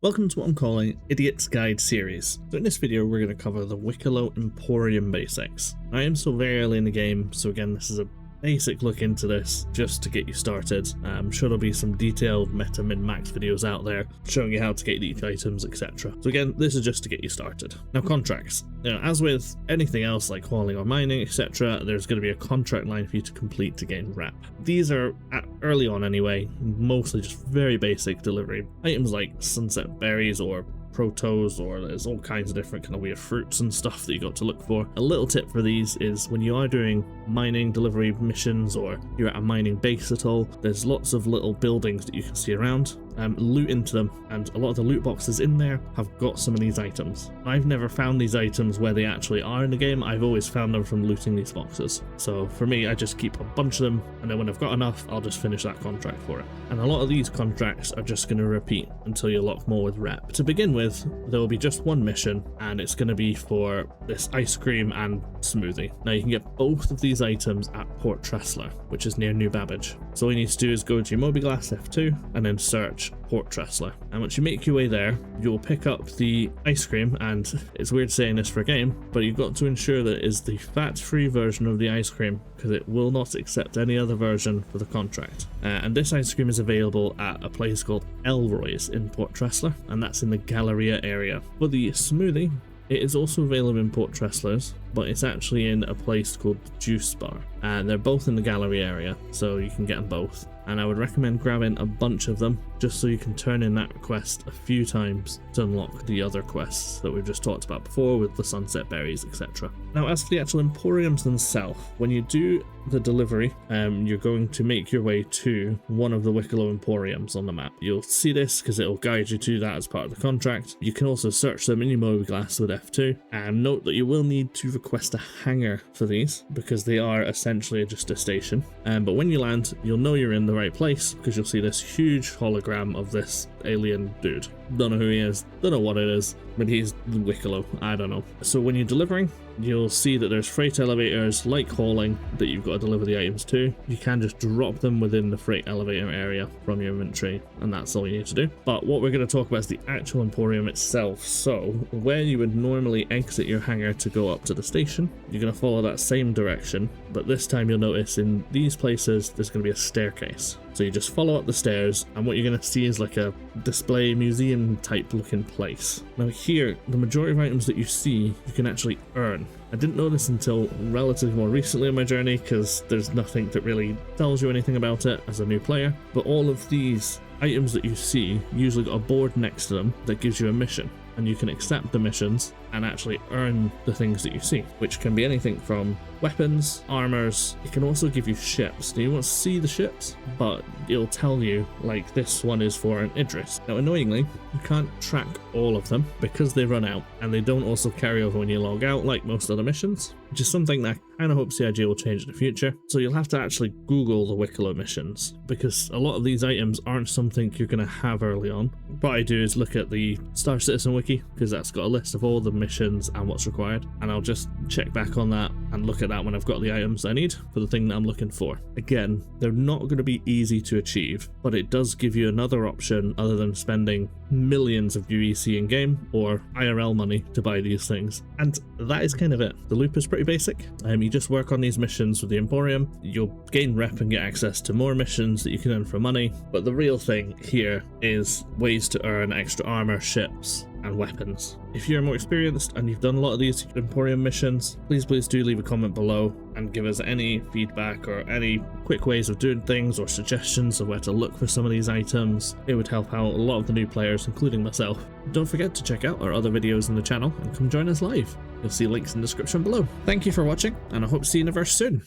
Welcome to what I'm calling Idiot's Guide series. So in this video we're going to cover the Wikelo Emporium basics. I am still very early in the game, so again this is a basic look into this just to get you started. I'm sure there'll be some detailed meta min-max videos out there showing you how to get each items, etc. So again, this is just to get you started. Now contracts. As with anything else like hauling or mining, etc., there's going to be a contract line for you to complete to gain rep. These are, early on anyway, mostly just very basic delivery items like sunset berries or protos, or there's all kinds of different kind of weird fruits and stuff that you got to look for. A little tip for these is when you are doing mining delivery missions or you're at a mining base at all, there's lots of little buildings that you can see around. Loot into them, and a lot of the loot boxes in there have got some of these items. I've never found these items where they actually are in the game. I've always found them from looting these boxes. So for me, I just keep a bunch of them, and then when I've got enough, I'll just finish that contract for it. And a lot of these contracts are just going to repeat until you lock more with rep. To begin with, there will be just one mission, and it's going to be for this ice cream and smoothie. Now you can get both of these items at Port Tressler, which is near New Babbage. So all you need to do is go to your Mobiglass F2 and then search Port Tressler. And once you make your way there, you'll pick up the ice cream, and it's weird saying this for a game, but you've got to ensure that it is the fat-free version of the ice cream, because it will not accept any other version for the contract. And this ice cream is available at a place called Elroy's in Port Tressler, and that's in the Galleria area. For the smoothie, it is also available in Port Tressler's, but it's actually in a place called the Juice Bar, and they're both in the gallery area, so you can get them both. And I would recommend grabbing a bunch of them just so you can turn in that quest a few times to unlock the other quests that we've just talked about before with the sunset berries, etc. Now as for the actual Emporiums themselves, when you do the delivery, you're going to make your way to one of the Wikelo Emporiums on the map. You'll see this because it'll guide you to that as part of the contract. You can also search them in your Mobiglass with F2, and note that you will need to request a hangar for these because they are essentially just a station. But when you land, you'll know you're in the right place because you'll see this huge hologram of this alien dude. Don't know who he is, don't know what it is, but he's the Wikelo, I don't know. So when you're delivering, you'll see that there's freight elevators like hauling that you've got to deliver the items to. You can just drop them within the freight elevator area from your inventory, and that's all you need to do. But what we're going to talk about is the actual Emporium itself. So where you would normally exit your hangar to go up to the station, you're going to follow that same direction, but this time you'll notice in these places there's going to be a staircase. So you just follow up the stairs, and what you're going to see is like a display museum type looking place. Now here, the majority of items that you see, you can actually earn. I didn't know this until relatively more recently in my journey because there's nothing that really tells you anything about it as a new player, but all of these items that you see usually got a board next to them that gives you a mission, and you can accept the missions and actually earn the things that you see, which can be anything from weapons, armors. It can also give you ships. Now you won't see the ships, but it'll tell you, like, this one is for an Idris. Now annoyingly, you can't track all of them because they run out, and they don't also carry over when you log out like most other missions, which is something that I kind of hope CIG will change in the future. So you'll have to actually Google the Wikelo missions, because a lot of these items aren't something you're going to have early on. What I do is look at the Star Citizen wiki, because that's got a list of all the missions and what's required, and I'll just check back on that and look at that when I've got the items I need for the thing that I'm looking for. Again, they're not going to be easy to achieve, but it does give you another option other than spending millions of UEC in game or IRL money to buy these things. And that is kind of it. The loop is pretty basic. You just work on these missions with the Emporium, you'll gain rep and get access to more missions that you can earn for money, but the real thing here is ways to earn extra armor, ships, and weapons. If you're more experienced and you've done a lot of these Emporium missions, please do leave a comment below and give us any feedback or any quick ways of doing things or suggestions of where to look for some of these items. It would help out a lot of the new players, including myself. Don't forget to check out our other videos in the channel and come join us live. You'll see links in the description below. Thank you for watching, and I hope to see you in the verse soon.